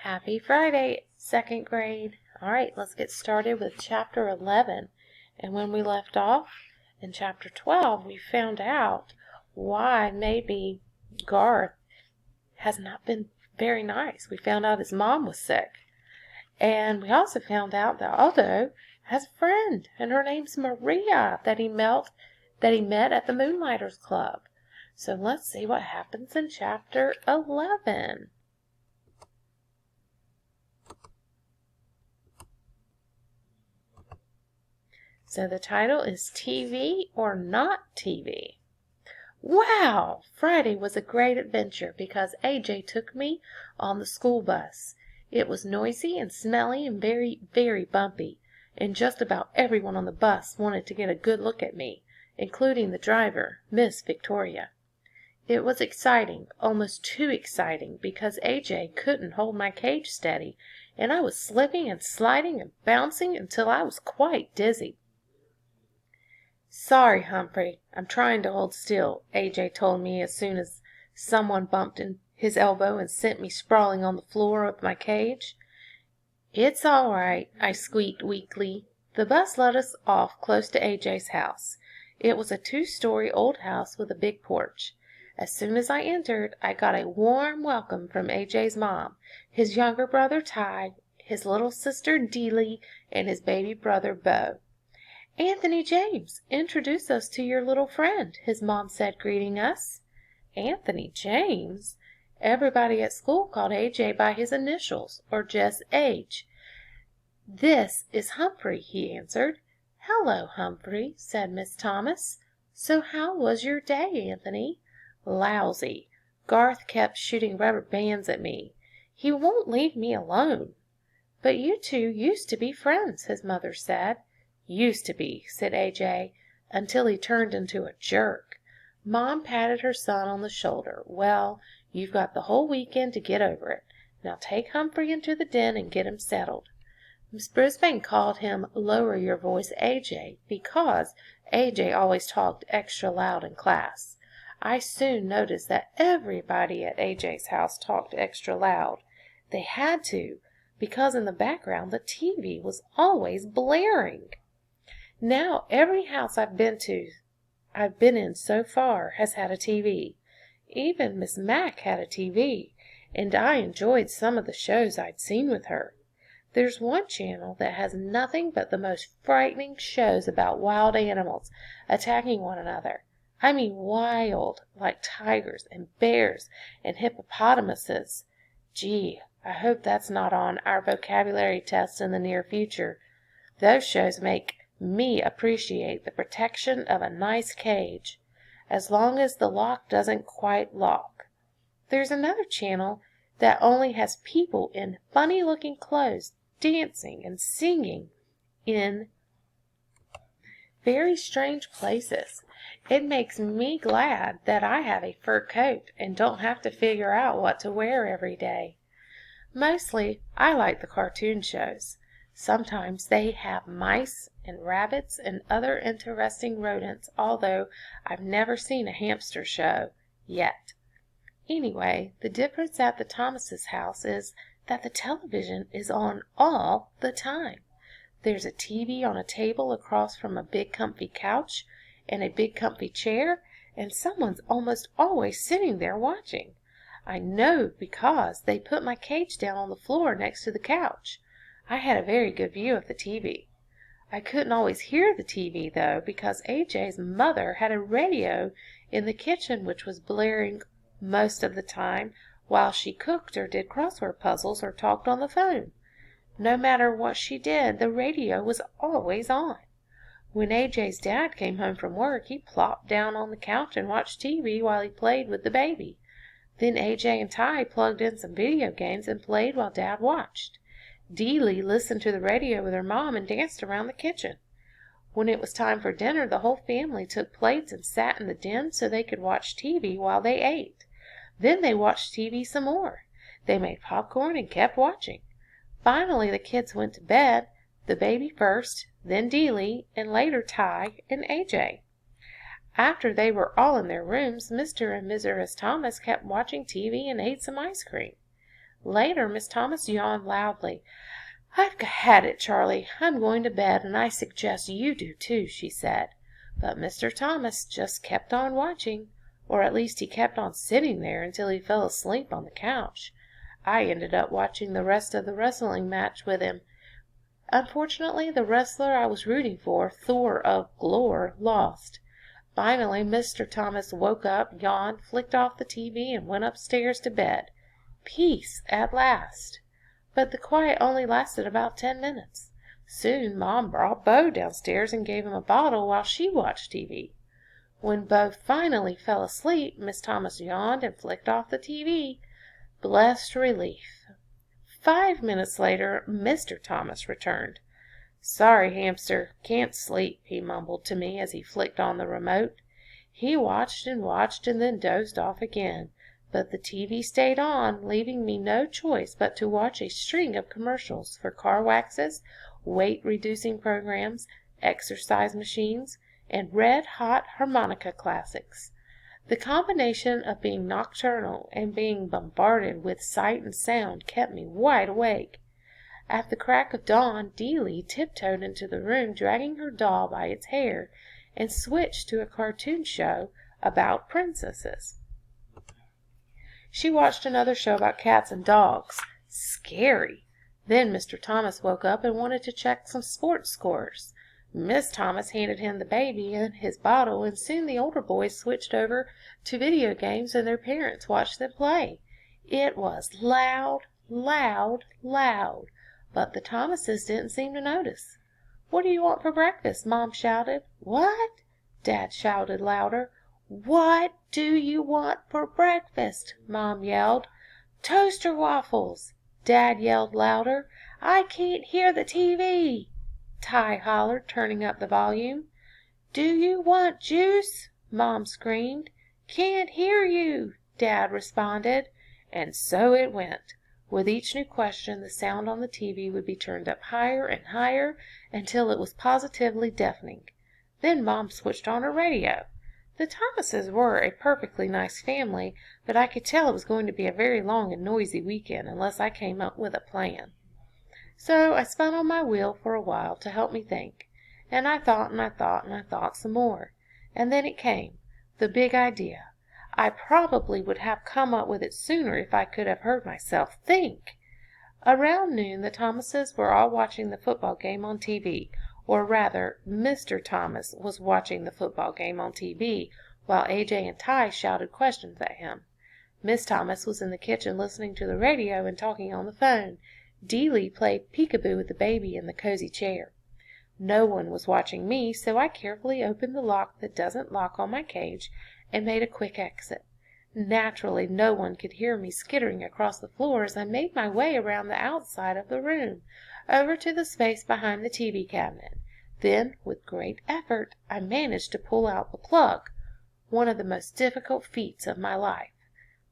Happy Friday, second grade. All right, let's get started with chapter 11. And when we left off in chapter 12, we found out why maybe Garth has not been very nice. We found out his mom was sick. And we also found out that Aldo has a friend, and her name's Maria, that he met at the Moonlighters Club. So let's see what happens in chapter 11. So the title is TV or Not TV. Wow! Friday was a great adventure because AJ took me on the school bus. It was noisy and smelly and very, very bumpy, and just about everyone on the bus wanted to get a good look at me, including the driver, Miss Victoria. It was exciting, almost too exciting, because AJ couldn't hold my cage steady, and I was slipping and sliding and bouncing until I was quite dizzy. "Sorry, Humphrey, I'm trying to hold still," AJ told me as soon as someone bumped in his elbow and sent me sprawling on the floor of my cage. "It's all right," I squeaked weakly. The bus let us off close to AJ's house. It was a 2-story old house with a big porch. As soon as I entered, I got a warm welcome from AJ's mom, his younger brother Ty, his little sister Deely, and his baby brother Bo. "Anthony James, introduce us to your little friend," his mom said, greeting us. Anthony James? Everybody at school called AJ by his initials, or just H. "This is Humphrey," he answered. "Hello, Humphrey," said Miss Thomas. "So how was your day, Anthony?" "Lousy. Garth kept shooting rubber bands at me. He won't leave me alone." "But you two used to be friends," his mother said. "Used to be," said AJ, "until he turned into a jerk." Mom patted her son on the shoulder. "Well, you've got the whole weekend to get over it. Now take Humphrey into the den and get him settled." Miss Brisbane called him Lower Your Voice AJ because AJ always talked extra loud in class. I soon noticed that everybody at AJ's house talked extra loud. They had to, because in the background the TV was always blaring. Now every house I've been in so far has had a TV. Even Miss Mack had a TV, and I enjoyed some of the shows I'd seen with her. There's one channel that has nothing but the most frightening shows about wild animals attacking one another. I mean wild, like tigers and bears and hippopotamuses. Gee, I hope that's not on our vocabulary test in the near future. Those shows make me appreciate the protection of a nice cage, as long as the lock doesn't quite lock. There's another channel that only has people in funny-looking clothes dancing and singing in very strange places. It makes me glad that I have a fur coat and don't have to figure out what to wear every day. Mostly, I like the cartoon shows. Sometimes they have mice and rabbits and other interesting rodents, although I've never seen a hamster show yet. Anyway, the difference at the Thomases' house is that the television is on all the time. There's a TV on a table across from a big comfy couch and a big comfy chair, and someone's almost always sitting there watching. I know because they put my cage down on the floor next to the couch. I had a very good view of the TV. I couldn't always hear the TV, though, because AJ's mother had a radio in the kitchen which was blaring most of the time while she cooked or did crossword puzzles or talked on the phone. No matter what she did, the radio was always on. When AJ's dad came home from work, he plopped down on the couch and watched TV while he played with the baby. Then AJ and Ty plugged in some video games and played while Dad watched. Deely listened to the radio with her mom and danced around the kitchen. When it was time for dinner, the whole family took plates and sat in the den so they could watch TV while they ate. Then they watched TV some more. They made popcorn and kept watching. Finally, the kids went to bed, the baby first, then Deely, and later Ty and AJ. After they were all in their rooms, Mr. and Mrs. Thomas kept watching TV and ate some ice cream. Later, Miss Thomas yawned loudly. "I've had it, Charlie. I'm going to bed, and I suggest you do too," she said. But Mr. Thomas just kept on watching, or at least he kept on sitting there until he fell asleep on the couch. I ended up watching the rest of the wrestling match with him. Unfortunately, the wrestler I was rooting for, Thor of Glore, lost. Finally, Mr. Thomas woke up, yawned, flicked off the TV, and went upstairs to bed. Peace at last. But the quiet only lasted about 10 minutes. Soon Mom brought Bo downstairs and gave him a bottle while she watched TV. When Bo finally fell asleep, Miss Thomas yawned and flicked off the TV. Blessed relief. 5 minutes later, Mr. Thomas returned. "Sorry, hamster, can't sleep," he mumbled to me as he flicked on the remote. He watched and then dozed off again, but the TV stayed on, leaving me no choice but to watch a string of commercials for car waxes, weight-reducing programs, exercise machines, and red-hot harmonica classics. The combination of being nocturnal and being bombarded with sight and sound kept me wide awake. At the crack of dawn, Deeley tiptoed into the room, dragging her doll by its hair, and switched to a cartoon show about princesses. She watched another show about cats and dogs. Scary. Then Mr. Thomas woke up and wanted to check some sports scores. Miss Thomas handed him the baby and his bottle, and soon the older boys switched over to video games and their parents watched them play. It was loud, loud, loud, but the Thomases didn't seem to notice. "What do you want for breakfast?" Mom shouted. "What?" Dad shouted louder. "What do you want for breakfast?" Mom yelled. "Toaster waffles." Dad yelled louder. "I can't hear the TV." Ty hollered, turning up the volume. "Do you want juice?" Mom screamed. "Can't hear you," Dad responded. And so it went. With each new question, the sound on the TV would be turned up higher and higher until it was positively deafening. Then Mom switched on her radio. The Thomases were a perfectly nice family, but I could tell it was going to be a very long and noisy weekend unless I came up with a plan. So I spun on my wheel for a while to help me think, and I thought and I thought and I thought some more. And then it came, the big idea. I probably would have come up with it sooner if I could have heard myself think. Around noon the Thomases were all watching the football game on TV, or rather, Mr. Thomas was watching the football game on TV while AJ and Ty shouted questions at him. Miss Thomas was in the kitchen listening to the radio and talking on the phone. Deeley played peekaboo with the baby in the cozy chair. No one was watching me, so I carefully opened the lock that doesn't lock on my cage and made a quick exit. Naturally, no one could hear me skittering across the floor as I made my way around the outside of the room, over to the space behind the TV cabinet. Then, with great effort, I managed to pull out the plug, one of the most difficult feats of my life.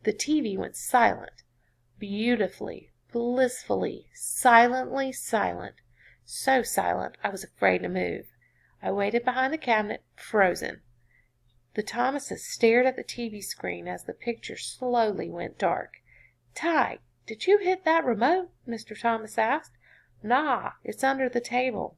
The TV went silent, beautifully, blissfully, silently silent. So silent I was afraid to move. I waited behind the cabinet, frozen. The Thomases stared at the TV screen as the picture slowly went dark. "Ty, did you hit that remote?" Mr. Thomas asked. "Nah, it's under the table."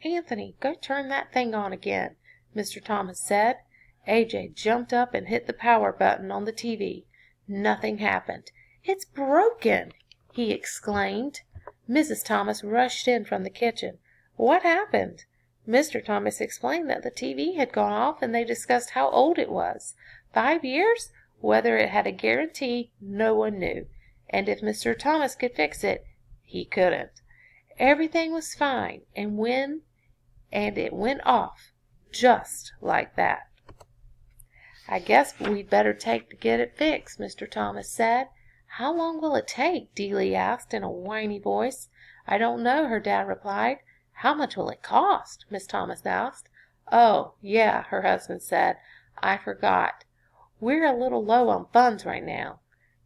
"Anthony, go turn that thing on again," Mr. Thomas said. AJ jumped up and hit the power button on the TV. Nothing happened. "It's broken!" he exclaimed. Mrs. Thomas rushed in from the kitchen. "What happened?" Mr. Thomas explained that the TV had gone off and they discussed how old it was. 5 years? Whether it had a guarantee, no one knew. And if Mr. Thomas could fix it, he couldn't. Everything was fine, and it went off, just like that. "I guess we'd better take to get it fixed," Mr. Thomas said. "How long will it take?" Deeley asked in a whiny voice. "I don't know," her dad replied. "How much will it cost?" Miss Thomas asked. "Oh, yeah," her husband said. "I forgot. We're a little low on funds right now."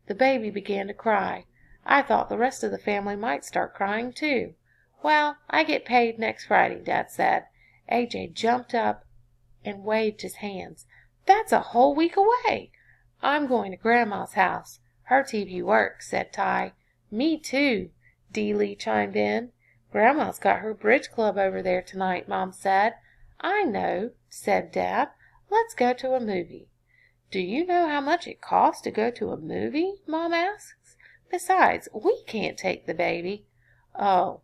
The baby began to cry. I thought the rest of the family might start crying too. "Well, I get paid next Friday," Dad said. AJ jumped up and waved his hands. "That's a whole week away. I'm going to Grandma's house. "Her TV works," said Ty. "Me too," Dee Lee chimed in. "Grandma's got her bridge club over there tonight," Mom said. "I know," said Dad. "Let's go to a movie." "Do you know how much it costs to go to a movie?" Mom asks. "Besides, we can't take the baby." "Oh."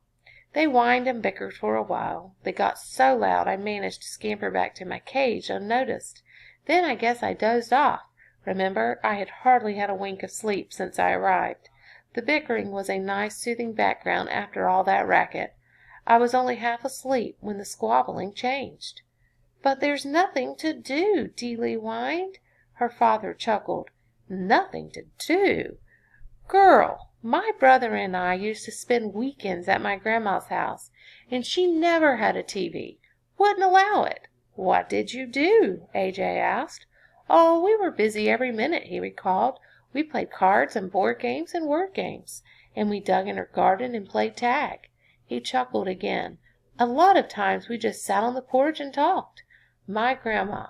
They whined and bickered for a while. They got so loud I managed to scamper back to my cage unnoticed. Then I guess I dozed off. Remember, I had hardly had a wink of sleep since I arrived. The bickering was a nice soothing background after all that racket. I was only half asleep when the squabbling changed. "But there's nothing to do," Deeley whined. Her father chuckled. "Nothing to do? Girl, my brother and I used to spend weekends at my grandma's house, and she never had a TV. Wouldn't allow it." "What did you do?" AJ asked. "Oh, we were busy every minute," he recalled. "We played cards and board games and word games, and we dug in her garden and played tag." He chuckled again. "A lot of times we just sat on the porch and talked. My grandma,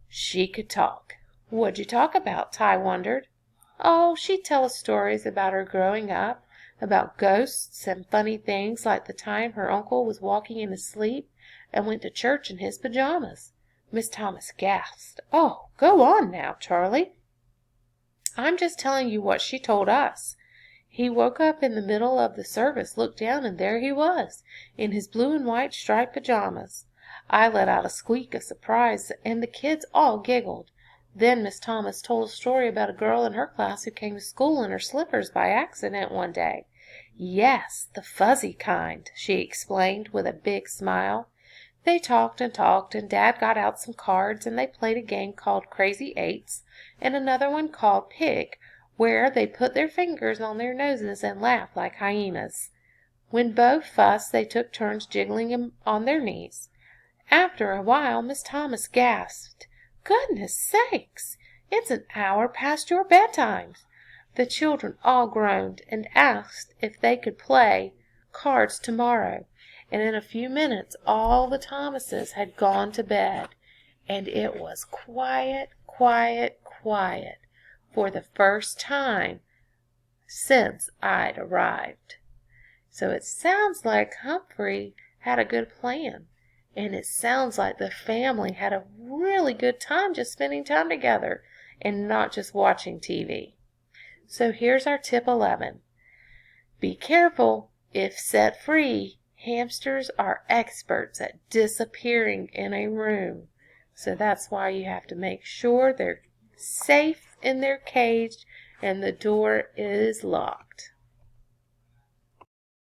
she could talk." "What'd you talk about?" Ty wondered. "Oh, she'd tell us stories about her growing up, about ghosts and funny things like the time her uncle was walking in his sleep and went to church in his pajamas." Miss Thomas gasped. "Oh, go on now, Charlie." "I'm just telling you what she told us. He woke up in the middle of the service, looked down, and there he was, in his blue and white striped pajamas. I let out a squeak of surprise, and the kids all giggled. Then Miss Thomas told a story about a girl in her class who came to school in her slippers by accident one day. Yes, the fuzzy kind," she explained with a big smile. They talked and talked, and Dad got out some cards, and they played a game called Crazy Eights and another one called Pig, where they put their fingers on their noses and laughed like hyenas. When both fussed, they took turns jiggling him on their knees. After a while Miss Thomas gasped, "Goodness sakes! It's an hour past your bedtimes." The children all groaned and asked if they could play cards tomorrow, and in a few minutes all the Thomases had gone to bed, and it was quiet, quiet, quiet, for the first time since I'd arrived. So it sounds like Humphrey had a good plan. And it sounds like the family had a really good time just spending time together and not just watching TV. So here's our tip 11. Be careful. If set free, hamsters are experts at disappearing in a room. So that's why you have to make sure they're safe in their cage and the door is locked.